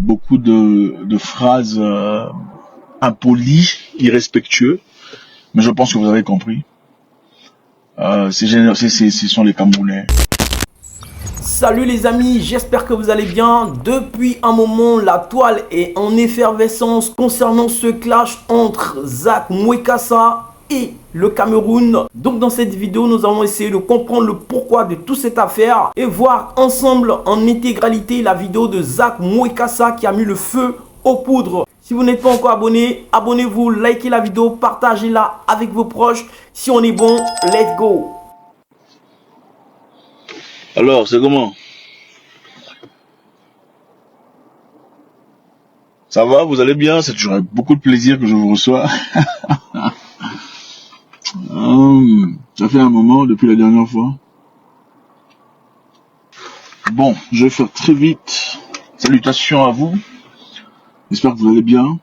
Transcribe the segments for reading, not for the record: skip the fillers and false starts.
beaucoup de phrases impolies, irrespectueuses, mais je pense que vous avez compris. Ce sont les Camerounais. Salut les amis, j'espère que vous allez bien. Depuis un moment, la toile est en effervescence concernant ce clash entre Zak Mwekassa et le Cameroun. Donc dans cette vidéo, nous allons essayer de comprendre le pourquoi de toute cette affaire et voir ensemble en intégralité la vidéo de Zak Mwekassa qui a mis le feu aux poudres. Si vous n'êtes pas encore abonné, abonnez-vous, likez la vidéo, partagez-la avec vos proches. Si on est bon, let's go. Alors, c'est comment? Ça va, vous allez bien? C'est toujours avec beaucoup de plaisir que je vous reçois. Ça fait un moment depuis la dernière fois. Bon, je vais faire très vite. Salutations à vous. J'espère que vous allez bien.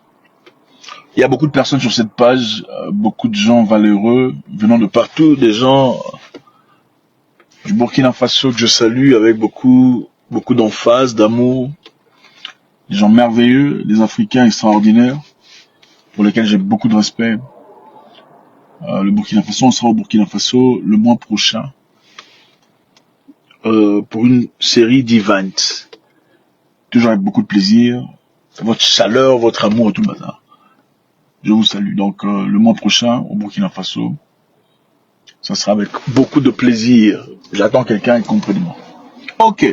Il y a beaucoup de personnes sur cette page, beaucoup de gens valeureux, venant de partout, des gens du Burkina Faso que je salue avec beaucoup d'emphase, d'amour, des gens merveilleux, des Africains extraordinaires, pour lesquels j'ai beaucoup de respect. Le Burkina Faso, on sera au Burkina Faso le mois prochain pour une série d'events. Toujours avec beaucoup de plaisir, votre chaleur, votre amour et tout le bazar. Je vous salue. Donc le mois prochain au Burkina Faso, ça sera avec beaucoup de plaisir. J'attends quelqu'un et comprenez-moi. Ok.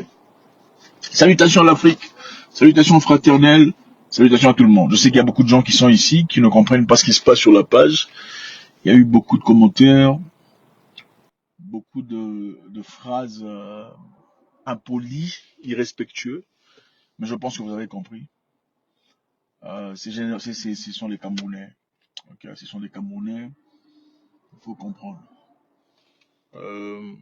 Salutations à l'Afrique, salutations fraternelles, salutations à tout le monde. Je sais qu'il y a beaucoup de gens qui sont ici, qui ne comprennent pas ce qui se passe sur la page. Il y a eu beaucoup de commentaires, beaucoup de phrases impolies, irrespectueuses, mais je pense que vous avez compris. Ce sont les Camerounais. Okay, ce sont des Camerounais, il faut comprendre.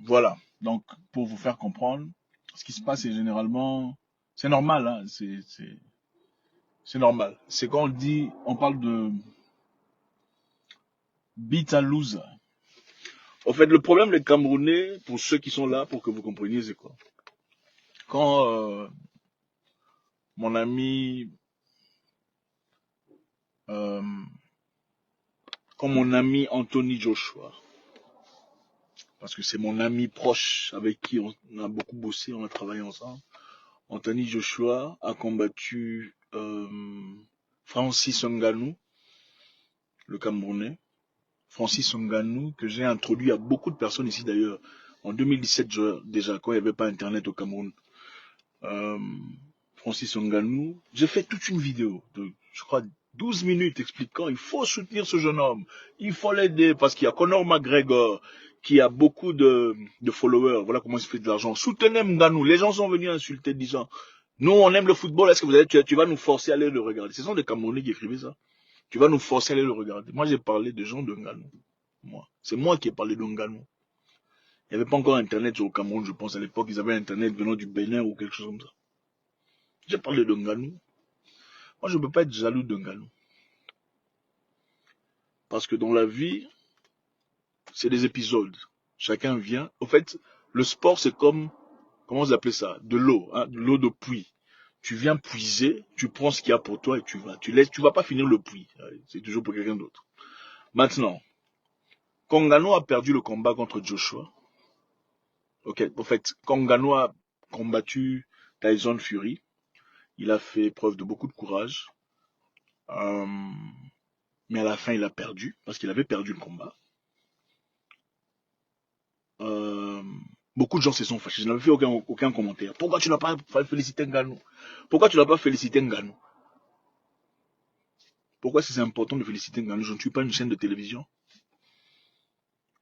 Voilà, donc pour vous faire comprendre, ce qui se passe c'est généralement, c'est normal, hein, c'est normal. C'est quand on dit, on parle de beat and loser. En fait, le problème des Camerounais, pour ceux qui sont là, pour que vous compreniez, c'est quoi? Quand mon ami, euh, quand mon ami Anthony Joshua, parce que c'est mon ami proche avec qui on a beaucoup bossé, on a travaillé ensemble, Anthony Joshua a combattu Francis Ngannou, le Camerounais. Francis Ngannou, que j'ai introduit à beaucoup de personnes ici d'ailleurs, en 2017 déjà, quand il n'y avait pas Internet au Cameroun. Francis Ngannou, j'ai fait toute une vidéo de, je crois, 12 minutes expliquant il faut soutenir ce jeune homme, il faut l'aider parce qu'il y a Conor McGregor qui a beaucoup de followers, voilà comment il se fait de l'argent. Soutenez Ngannou, les gens sont venus insulter disant nous on aime le football, est-ce que vous allez, tu vas nous forcer à aller le regarder? Ce sont des Camerounais qui écrivaient ça. Tu vas nous forcer à aller le regarder. Moi j'ai parlé de gens de Ngannou. C'est moi qui ai parlé de Ngannou. Il n'y avait pas encore Internet au Cameroun, je pense à l'époque, ils avaient Internet venant du Bénin ou quelque chose comme ça. J'ai parlé de Ngannou. Moi, je ne peux pas être jaloux de Ngannou. Parce que dans la vie, c'est des épisodes. Chacun vient. En fait, le sport, c'est comme, comment vous appelez ça? De l'eau, hein, de l'eau de puits. Tu viens puiser, tu prends ce qu'il y a pour toi et tu vas. Tu vas pas finir le puits. C'est toujours pour quelqu'un d'autre. Maintenant, quand Ngannou a perdu le combat contre Joshua, ok, en fait, quand Ngannou a combattu Tyson Fury, il a fait preuve de beaucoup de courage. Mais à la fin, il a perdu, parce qu'il avait perdu le combat. Beaucoup de gens se sont fâchés. Je n'avais fait aucun commentaire. Pourquoi tu n'as pas félicité Ngannou? Pourquoi tu n'as pas félicité Ngannou? Pourquoi c'est important de féliciter Ngannou? Je ne suis pas une chaîne de télévision.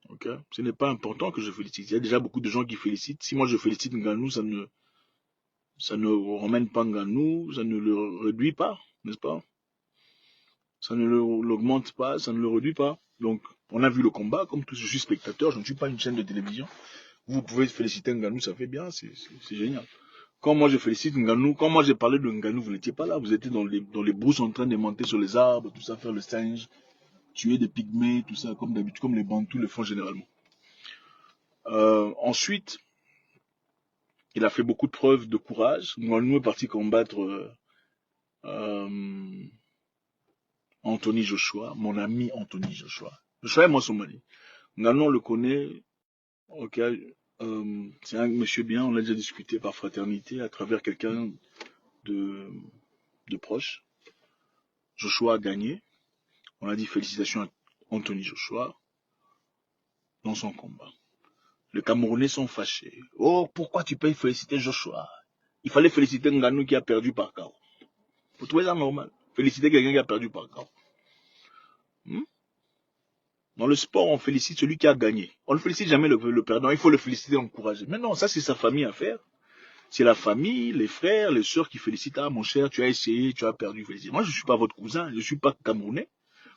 Okay? Ce n'est pas important que je félicite. Il y a déjà beaucoup de gens qui félicitent. Si moi je félicite Ngannou, ça ne ramène pas Ngannou, ça ne le réduit pas, n'est-ce pas? Ça ne l'augmente pas, ça ne le réduit pas. Donc, on a vu le combat, comme tout, je suis spectateur, je ne suis pas une chaîne de télévision. Vous pouvez féliciter Ngannou, ça fait bien, c'est génial. Quand moi je félicite Ngannou, quand moi j'ai parlé de Ngannou, vous n'étiez pas là, vous étiez dans les brousses en train de monter sur les arbres, tout ça, faire le singe, tuer des pygmées, tout ça, comme d'habitude, comme les Bantous le font généralement. Ensuite, il a fait beaucoup de preuves de courage. Ngannou est parti combattre Anthony Joshua, mon ami Anthony Joshua. Joshua et moi Somalie. Ngannou, on le connaît. Ok, c'est un monsieur bien, on a déjà discuté par fraternité à travers quelqu'un de, de proche. Joshua a gagné. On a dit félicitations à Anthony Joshua dans son combat. Les Camerounais sont fâchés. Oh, pourquoi tu peux féliciter Joshua? Il fallait féliciter Ngannou qui a perdu par KO. Vous trouvez ça normal? Féliciter quelqu'un qui a perdu par KO. Dans le sport, on félicite celui qui a gagné. On ne félicite jamais le perdant. Il faut le féliciter, encourager. Mais non, ça c'est sa famille à faire. C'est la famille, les frères, les sœurs qui félicitent. Ah mon cher, tu as essayé, tu as perdu. Félicite. Moi, je ne suis pas votre cousin, je ne suis pas camerounais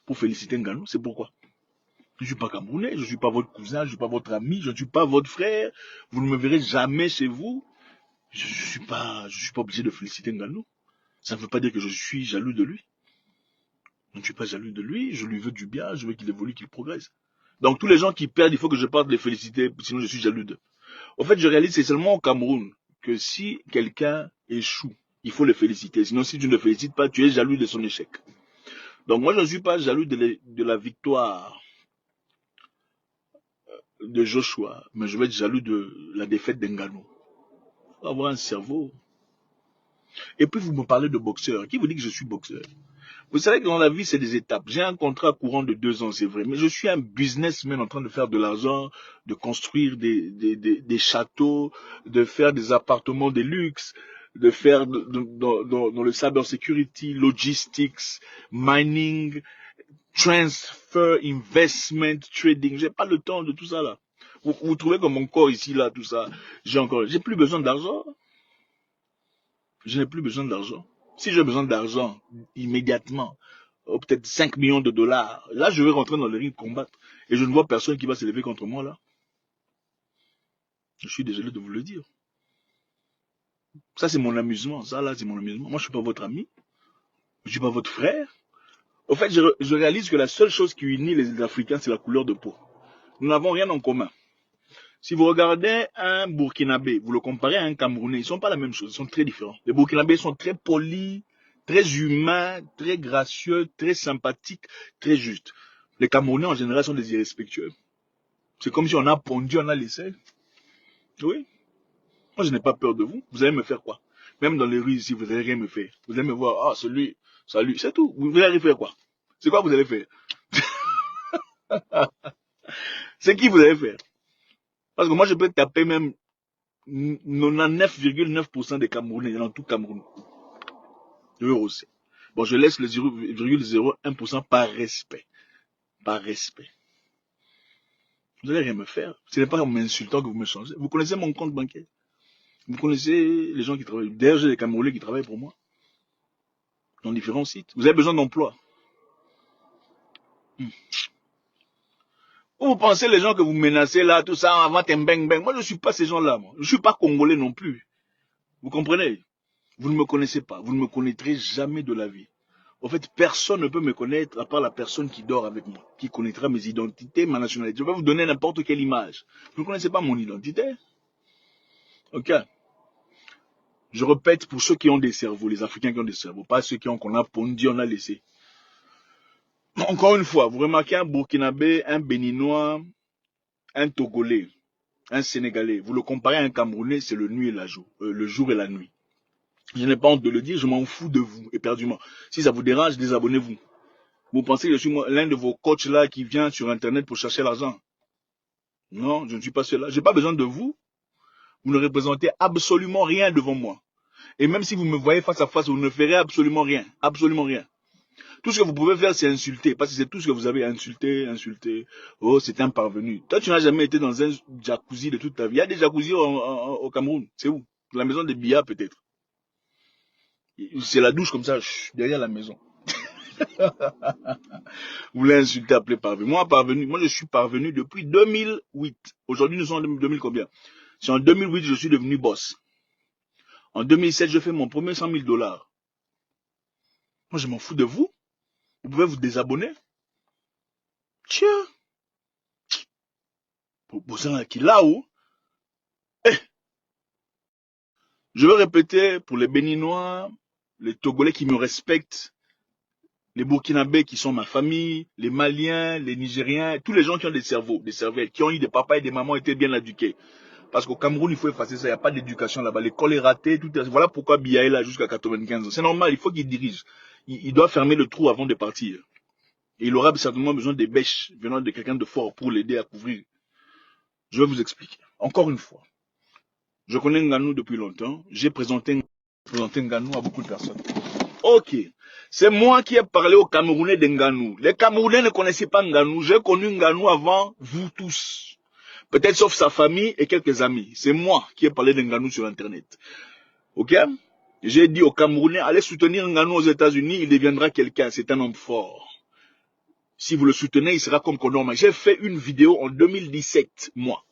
pour féliciter Ngannou. C'est pourquoi. Je ne suis pas camerounais, je ne suis pas votre cousin, je ne suis pas votre ami, je ne suis pas votre frère. Vous ne me verrez jamais chez vous. Je ne suis pas obligé de féliciter Ngannou. Ça ne veut pas dire que je suis jaloux de lui. Je ne suis pas jaloux de lui, je lui veux du bien, je veux qu'il évolue, qu'il progresse. Donc tous les gens qui perdent, il faut que je parte les féliciter, sinon je suis jaloux d'eux. En fait, je réalise c'est seulement au Cameroun que si quelqu'un échoue, il faut le féliciter. Sinon, si tu ne le félicites pas, tu es jaloux de son échec. Donc moi, je ne suis pas jaloux de la victoire de Joshua, mais je vais être jaloux de la défaite d'Ngannou. Il faut avoir un cerveau. Et puis vous me parlez de boxeur. Qui vous dit que je suis boxeur? Vous savez que dans la vie, c'est des étapes. J'ai un contrat courant de 2 ans, c'est vrai. Mais je suis un businessman en train de faire de l'argent, de construire des châteaux, de faire des appartements de luxe, de faire dans le cyber security, logistics, mining, transfer, investment, trading. J'ai pas le temps de tout ça là. Vous trouvez que mon corps ici, là, tout ça, j'ai plus besoin d'argent. Je n'ai plus besoin d'argent. Si j'ai besoin d'argent immédiatement, peut-être 5 millions de dollars, là je vais rentrer dans le ring combattre. Et je ne vois personne qui va se lever contre moi là. Je suis désolé de vous le dire. Ça c'est mon amusement. Ça là c'est mon amusement. Moi je ne suis pas votre ami. Je ne suis pas votre frère. Au fait, je réalise que la seule chose qui unit les Africains, c'est la couleur de peau. Nous n'avons rien en commun. Si vous regardez un Burkinabé, vous le comparez à un Camerounais, ils ne sont pas la même chose, ils sont très différents. Les Burkinabés sont très polis, très humains, très gracieux, très sympathiques, très justes. Les Camerounais en général sont des irrespectueux. C'est comme si on a pondu, on a laissé. Oui. Moi je n'ai pas peur de vous. Vous allez me faire quoi? Même dans les rues ici, vous n'allez rien me faire. Vous allez me voir, ah celui, salut, c'est tout. Vous allez faire quoi? C'est quoi vous allez faire? C'est qui vous allez faire? Parce que moi je peux taper même 99,9% des Camerounais dans tout Cameroun. Eux aussi. Bon, je laisse le 0,01% par respect. Par respect. Vous n'allez rien me faire. Ce n'est pas en m'insultant que vous me changez. Vous connaissez mon compte bancaire. Vous connaissez les gens qui travaillent. D'ailleurs, j'ai des Camerounais qui travaillent pour moi. Dans différents sites. Vous avez besoin d'emploi. Vous pensez les gens que vous menacez là, tout ça, avant un bang bang. Moi, je ne suis pas ces gens-là. Moi. Je ne suis pas congolais non plus. Vous comprenez? Vous ne me connaissez pas. Vous ne me connaîtrez jamais de la vie. En fait, personne ne peut me connaître à part la personne qui dort avec moi, qui connaîtra mes identités, ma nationalité. Je vais vous donner n'importe quelle image. Vous ne connaissez pas mon identité. Ok. Je répète pour ceux qui ont des cerveaux, les Africains qui ont des cerveaux, pas ceux qu'on a pondu, on a laissé. Encore une fois, vous remarquez un Burkinabé, un Béninois, un Togolais, un Sénégalais. Vous le comparez à un Camerounais, c'est le le jour et la nuit. Je n'ai pas honte de le dire, je m'en fous de vous, éperdument. Si ça vous dérange, désabonnez-vous. Vous pensez que je suis l'un de vos coachs là qui vient sur Internet pour chercher l'argent? Non, je ne suis pas cela. Je n'ai pas besoin de vous. Vous ne représentez absolument rien devant moi. Et même si vous me voyez face à face, vous ne ferez absolument rien. Absolument rien. Tout ce que vous pouvez faire, c'est insulter. Parce que c'est tout ce que vous avez insulté. Oh, c'est un parvenu. Toi, tu n'as jamais été dans un jacuzzi de toute ta vie. Il y a des jacuzzis au Cameroun. C'est où? La maison des Biya, peut-être. C'est la douche comme ça, derrière la maison. Vous voulez insulter, appeler parvenu. Moi, je suis parvenu depuis 2008. Aujourd'hui, nous sommes en 2000 combien? C'est en 2008 je suis devenu boss. En 2007, je fais mon premier 100 000 dollars. Moi, je m'en fous de vous. Vous pouvez vous désabonner. Tiens. Pour bosser qui là-haut. Je vais répéter pour les Béninois, les Togolais qui me respectent, les Burkinabés qui sont ma famille, les Maliens, les Nigériens, tous les gens qui ont des cerveaux, des cervelles, qui ont eu des papas et des mamans étaient bien éduqués. Parce qu'au Cameroun, il faut effacer ça, il n'y a pas d'éducation là-bas. L'école est ratée, tout est... Voilà pourquoi Biya est là jusqu'à 95 ans. C'est normal, il faut qu'il dirige. Il doit fermer le trou avant de partir. Et il aura certainement besoin des bêches venant de quelqu'un de fort pour l'aider à couvrir. Je vais vous expliquer. Encore une fois. Je connais Nganou depuis longtemps. J'ai présenté Nganou à beaucoup de personnes. Ok. C'est moi qui ai parlé aux Camerounais de Nganou. Les Camerounais ne connaissaient pas Nganou. J'ai connu Nganou avant vous tous. Peut-être sauf sa famille et quelques amis. C'est moi qui ai parlé de Nganou sur Internet. Ok? J'ai dit aux Camerounais, allez soutenir Nganou aux États-Unis, il deviendra quelqu'un. C'est un homme fort. Si vous le soutenez, il sera comme Condorman. J'ai fait une vidéo en 2017, moi.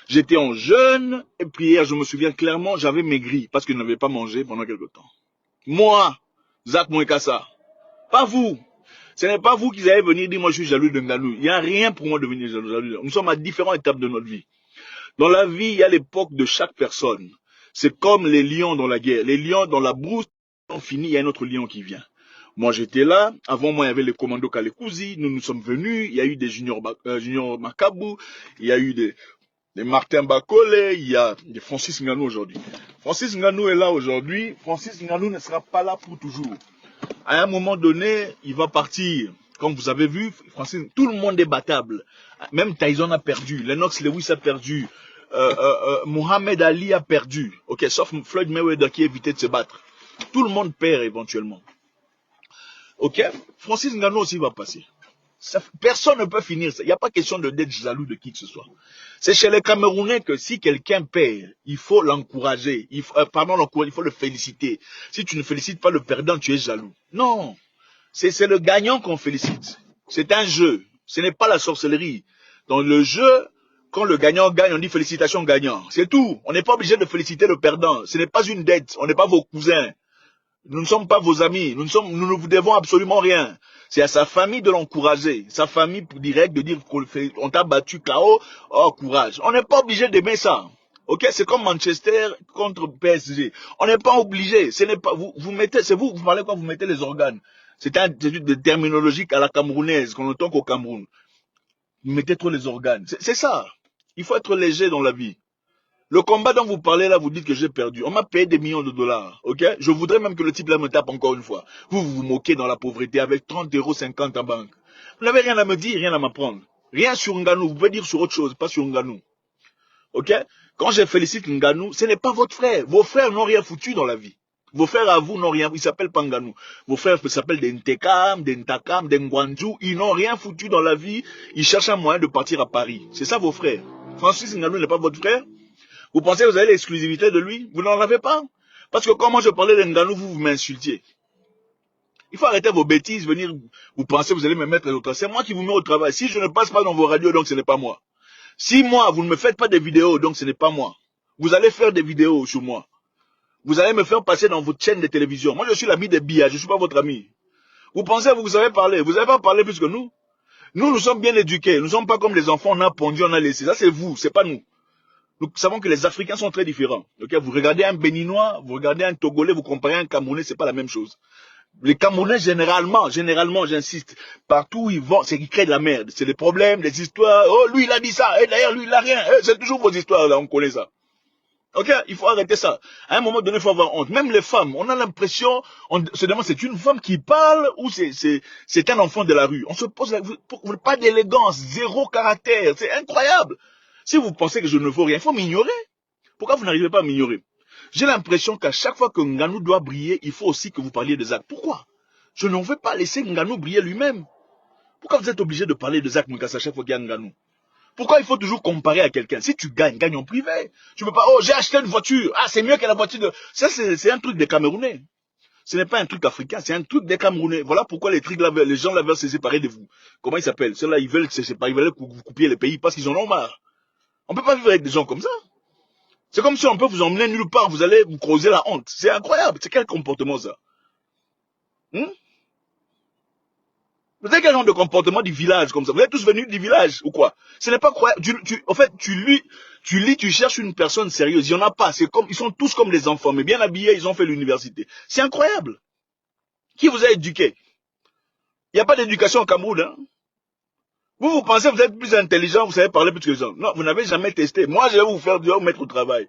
J'étais en jeûne, et puis hier, je me souviens clairement, j'avais maigri, parce que je n'avais pas mangé pendant quelque temps. Moi, Zach Mouekassa, pas vous. Ce n'est pas vous qui allez venir dire, moi je suis jaloux de Nganou. Il n'y a rien pour moi de venir jaloux. Nous sommes à différentes étapes de notre vie. Dans la vie, il y a l'époque de chaque personne. C'est comme les lions dans la guerre. Les lions dans la brousse, on finit, il y a un autre lion qui vient. Moi, j'étais là. Avant moi, il y avait les commandos Kalekouzi. Nous sommes venus. Il y a eu des juniors Makabou. Il y a eu des Martin Bakole. Il y a des Francis Nganou aujourd'hui. Francis Nganou est là aujourd'hui. Francis Nganou ne sera pas là pour toujours. À un moment donné, il va partir. Comme vous avez vu, Francis, tout le monde est battable. Même Tyson a perdu. Lennox Lewis a perdu. Mohamed Ali a perdu. Ok, sauf Floyd Mayweather qui a évité de se battre. Tout le monde perd éventuellement. Ok, Francis Nganou aussi va passer. Personne ne peut finir ça. Il n'y a pas question d'être jaloux de qui que ce soit. C'est chez les Camerounais que si quelqu'un perd, il faut l'encourager. Il faut le féliciter. Si tu ne félicites pas le perdant, tu es jaloux. Non, c'est le gagnant qu'on félicite. C'est un jeu. Ce n'est pas la sorcellerie. Dans le jeu, quand le gagnant gagne, on dit félicitations gagnant. C'est tout. On n'est pas obligé de féliciter le perdant. Ce n'est pas une dette. On n'est pas vos cousins. Nous ne sommes pas vos amis. Nous ne vous devons absolument rien. C'est à sa famille de l'encourager. Sa famille direct de dire qu'on t'a battu KO. Oh, courage. On n'est pas obligé d'aimer ça. Ok, c'est comme Manchester contre PSG. On n'est pas obligé. Ce n'est pas vous mettez. C'est vous parlez quoi? Vous mettez les organes. C'est une terminologie à la camerounaise qu'on entend qu'au Cameroun. Vous mettez trop les organes. C'est ça. Il faut être léger dans la vie. Le combat dont vous parlez là, vous dites que j'ai perdu. On m'a payé des millions de dollars, ok? Je voudrais même que le type là me tape encore une fois. Vous vous moquez dans la pauvreté avec 30,50 € en banque. Vous n'avez rien à me dire, rien à m'apprendre. Rien sur Nganou, vous pouvez dire sur autre chose, pas sur Nganou. Ok? Quand je félicite Nganou, ce n'est pas votre frère. Vos frères n'ont rien foutu dans la vie. Vos frères à vous n'ont rien, ils s'appellent pas Nganou. Vos frères s'appellent des Ntekam, des Ntakam, des Ngwanju. Ils n'ont rien foutu dans la vie. Ils cherchent un moyen de partir à Paris. C'est ça vos frères. Francis Nganou n'est pas votre frère? Vous pensez que vous avez l'exclusivité de lui? Vous n'en avez pas. Parce que quand moi je parlais de Nganou, vous m'insultiez. Il faut arrêter vos bêtises, venir, vous pensez que vous allez me mettre au travail. C'est moi qui vous mets au travail. Si je ne passe pas dans vos radios, donc ce n'est pas moi. Si moi, vous ne me faites pas des vidéos, donc ce n'est pas moi. Vous allez faire des vidéos sur moi. Vous allez me faire passer dans votre chaîne de télévision. Moi, je suis l'ami des Biya, je ne suis pas votre ami. Vous pensez que vous savez parler. Vous n'avez pas parlé plus que nous. Nous sommes bien éduqués. Nous ne sommes pas comme les enfants, on a pondu, on a laissé. Ça, c'est vous, c'est pas nous. Nous savons que les Africains sont très différents. Okay? Vous regardez un Béninois, vous regardez un Togolais, vous comparez un Camerounais, c'est pas la même chose. Les Camerounais, généralement, j'insiste, partout où ils vont, c'est qu'ils créent de la merde. C'est des problèmes, des histoires. Oh, lui, il a dit ça. Et d'ailleurs, lui, il a rien. C'est toujours vos histoires, là, on connaît ça. Ok? Il faut arrêter ça. À un moment donné, il faut avoir honte. Même les femmes, on a l'impression, on se demande, c'est une femme qui parle ou c'est un enfant de la rue? On se pose, pas d'élégance, zéro caractère. C'est incroyable. Si vous pensez que je ne vaux rien, il faut m'ignorer. Pourquoi vous n'arrivez pas à m'ignorer? J'ai l'impression qu'à chaque fois que Nganou doit briller, il faut aussi que vous parliez de Zach. Pourquoi? Je ne veux pas laisser Nganou briller lui-même. Pourquoi vous êtes obligé de parler de Zach Mouekassa à chaque fois qu'il y a Nganou? Pourquoi il faut toujours comparer à quelqu'un? Si tu gagnes, gagne en privé. Tu ne peux pas, oh, j'ai acheté une voiture. Ah, c'est mieux que la voiture de... Ça, c'est un truc des Camerounais. Ce n'est pas un truc africain, c'est un truc des Camerounais. Voilà pourquoi les gens là veulent se séparer de vous. Comment ils s'appellent? Ceux-là, ils veulent se séparer, ils veulent que vous coupiez les pays parce qu'ils en ont marre. On ne peut pas vivre avec des gens comme ça. C'est comme si on peut vous emmener nulle part, vous allez vous causer la honte. C'est incroyable. C'est quel comportement ça? Vous avez quel genre de comportement du village comme ça? Vous êtes tous venus du village ou quoi? Ce n'est pas croyable. En fait, tu cherches une personne sérieuse. Il n'y en a pas. Ils sont tous comme les enfants, mais bien habillés, ils ont fait l'université. C'est incroyable. Qui vous a éduqué? Il n'y a pas d'éducation au Cameroun. Hein? Vous pensez que vous êtes plus intelligent, vous savez parler plus que les gens. Non, vous n'avez jamais testé. Moi, je vais vous faire, je vais vous mettre au travail.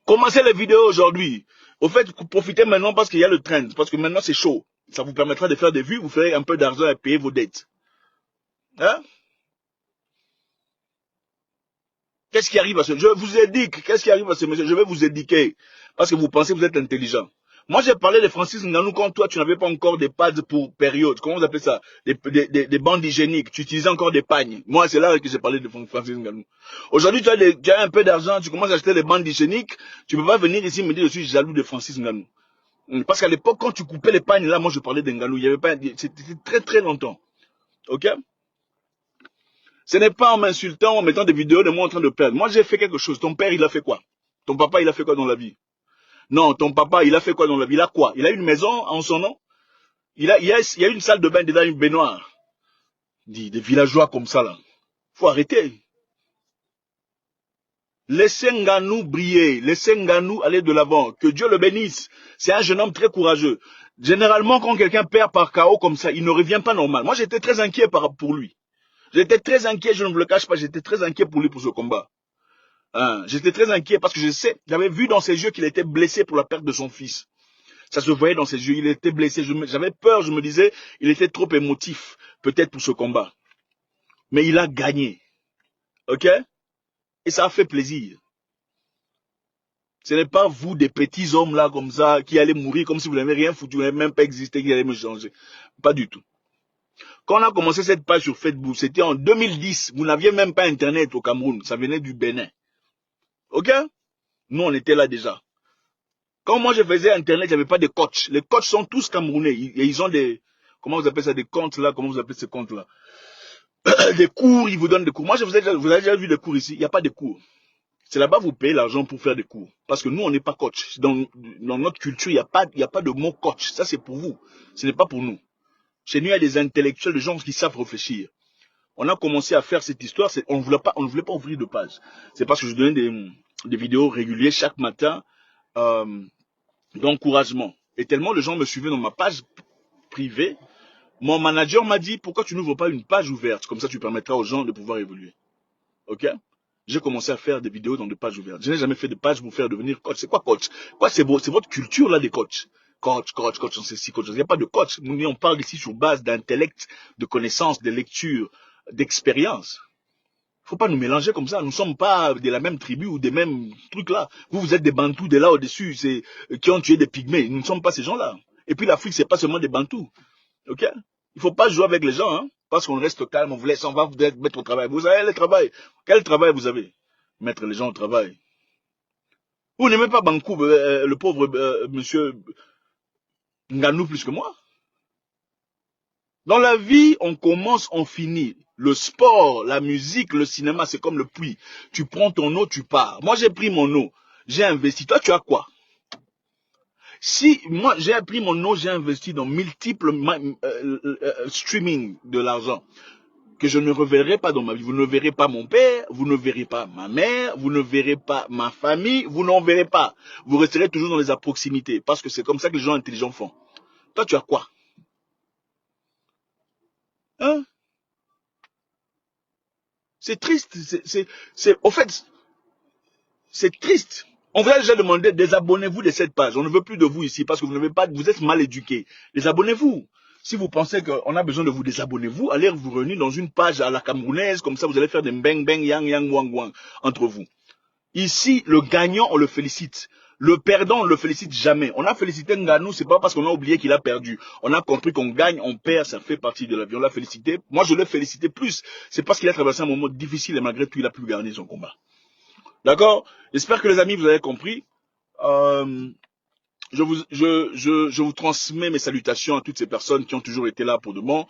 Commencez les vidéos aujourd'hui. Au fait, profitez maintenant parce qu'il y a le trend. Parce que maintenant, c'est chaud. Ça vous permettra de faire des vues, vous ferez un peu d'argent et payer vos dettes. Hein? Qu'est-ce qui arrive à ce... Je vous éduque. Qu'est-ce qui arrive à ce monsieur? Je vais vous éduquer. Parce que vous pensez que vous êtes intelligent. Moi, j'ai parlé de Francis Ngannou quand toi, tu n'avais pas encore des pads pour période. Comment vous appelez ça? Des bandes hygiéniques. Tu utilisais encore des pagnes. Moi, c'est là que j'ai parlé de Francis Ngannou. Aujourd'hui, tu as un peu d'argent, tu commences à acheter des bandes hygiéniques. Tu ne peux pas venir ici me dire je suis jaloux de Francis Ngannou. Parce qu'à l'époque, quand tu coupais les pagnes, là, moi, je parlais d'Ngannou. Il y avait pas, c'était très, très longtemps. Ok? Ce n'est pas en m'insultant, en mettant des vidéos de moi en train de perdre. Moi, j'ai fait quelque chose. Ton père, il a fait quoi? Ton papa, il a fait quoi dans la vie? Non, ton papa, il a fait quoi dans la vie? Il a quoi? Il a une maison en son nom? Il y a une salle de bain dedans, une baignoire. Des villageois comme ça, là. Faut arrêter. Laissez Ngannou briller. Laissez Ngannou aller de l'avant. Que Dieu le bénisse. C'est un jeune homme très courageux. Généralement, quand quelqu'un perd par KO comme ça, il ne revient pas normal. Moi, j'étais très inquiet pour lui. J'étais très inquiet, je ne vous le cache pas, j'étais très inquiet pour lui pour ce combat. Hein, j'étais très inquiet parce que j'avais vu dans ses yeux qu'il était blessé pour la perte de son fils. Ça se voyait dans ses yeux, il était blessé. J'avais peur, je me disais, il était trop émotif, peut-être pour ce combat. Mais il a gagné. Ok? Et ça a fait plaisir. Ce n'est pas vous, des petits hommes là comme ça, qui allez mourir comme si vous n'avez rien foutu, vous n'avez même pas existé, qui allez me changer. Pas du tout. Quand on a commencé cette page sur Facebook, c'était en 2010. Vous n'aviez même pas Internet au Cameroun. Ça venait du Bénin. Ok? Nous, on était là déjà. Quand moi, je faisais Internet, il n'y avait pas de coachs. Les coachs sont tous camerounais. Ils ont des... Comment vous appelez ça? Des comptes là? Comment vous appelez ces comptes là? Des cours, ils vous donnent des cours. Moi, vous avez déjà vu des cours ici? Il n'y a pas de cours. C'est là-bas vous payez l'argent pour faire des cours. Parce que nous, on n'est pas coach. Dans notre culture, il n'y a pas de mot coach. Ça, c'est pour vous. Ce n'est pas pour nous. Chez nous, il y a des intellectuels, des gens qui savent réfléchir. On a commencé à faire cette histoire, on ne voulait pas ouvrir de page. C'est parce que je donnais des vidéos régulières chaque matin d'encouragement. Et tellement de gens me suivaient dans ma page privée, mon manager m'a dit, pourquoi tu n'ouvres pas une page ouverte? Comme ça, tu permettras aux gens de pouvoir évoluer. Ok? J'ai commencé à faire des vidéos dans des pages ouvertes. Je n'ai jamais fait de page pour faire devenir coach. C'est quoi coach? Quoi, c'est votre culture là des coachs. Coach, on sait si coach. Il n'y a pas de coach. Nous, on parle ici sur base d'intellect, de connaissances, de lecture, d'expérience. Faut pas nous mélanger comme ça. Nous ne sommes pas de la même tribu ou des mêmes trucs là. Vous êtes des Bantous de là au-dessus, qui ont tué des pygmées. Nous ne sommes pas ces gens-là. Et puis l'Afrique, c'est pas seulement des Bantous. Ok? Il faut pas jouer avec les gens, hein, parce qu'on reste calme, on va vous mettre au travail. Vous avez le travail. Quel travail vous avez? Mettre les gens au travail. Vous n'aimez pas Bankou, le pauvre monsieur Ngannou plus que moi? Dans la vie, on commence, on finit. Le sport, la musique, le cinéma, c'est comme le puits. Tu prends ton eau, tu pars. Moi, j'ai pris mon eau. J'ai investi. Toi, tu as quoi? Si moi, j'ai pris mon eau, j'ai investi dans multiples streaming de l'argent que je ne reverrai pas dans ma vie. Vous ne verrez pas mon père, vous ne verrez pas ma mère, vous ne verrez pas ma famille, vous n'en verrez pas. Vous resterez toujours dans les proximités parce que c'est comme ça que les gens intelligents font. Toi, tu as quoi? Hein? C'est triste. Au fait, c'est triste. On vous a déjà demandé, désabonnez-vous de cette page. On ne veut plus de vous ici parce que vous êtes mal éduqués. Désabonnez-vous. Si vous pensez qu'on a besoin de vous, désabonnez-vous, allez vous réunir dans une page à la camerounaise, comme ça vous allez faire des bang bang yang yang wang wang entre vous. Ici, le gagnant, on le félicite. Le perdant, on ne le félicite jamais. On a félicité Ngannou, c'est pas parce qu'on a oublié qu'il a perdu. On a compris qu'on gagne, on perd, ça fait partie de la vie. On l'a félicité. Moi, je l'ai félicité plus. C'est parce qu'il a traversé un moment difficile et malgré tout, il a pu gagner son combat. D'accord? J'espère que les amis, vous avez compris. Je vous transmets mes salutations à toutes ces personnes qui ont toujours été là pour de bon.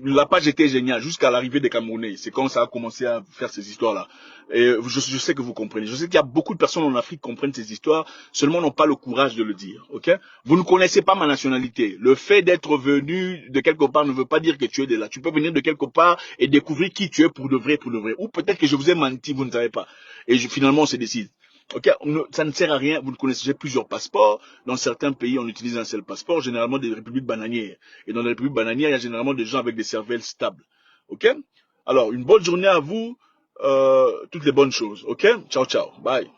La page était géniale jusqu'à l'arrivée des Camerounais. C'est quand ça a commencé à faire ces histoires-là. Et je sais que vous comprenez. Je sais qu'il y a beaucoup de personnes en Afrique qui comprennent ces histoires, seulement n'ont pas le courage de le dire. Ok? Vous ne connaissez pas ma nationalité. Le fait d'être venu de quelque part ne veut pas dire que tu es de là. Tu peux venir de quelque part et découvrir qui tu es pour de vrai, pour de vrai. Ou peut-être que je vous ai menti, vous ne savez pas. Et finalement, on se décide. Ok, ça ne sert à rien. Vous le connaissez, j'ai plusieurs passeports. Dans certains pays, on utilise un seul passeport, généralement des républiques bananières. Et dans les républiques bananières, il y a généralement des gens avec des cervelles stables. Ok? Alors, une bonne journée à vous. Toutes les bonnes choses. Ok? Ciao, ciao. Bye.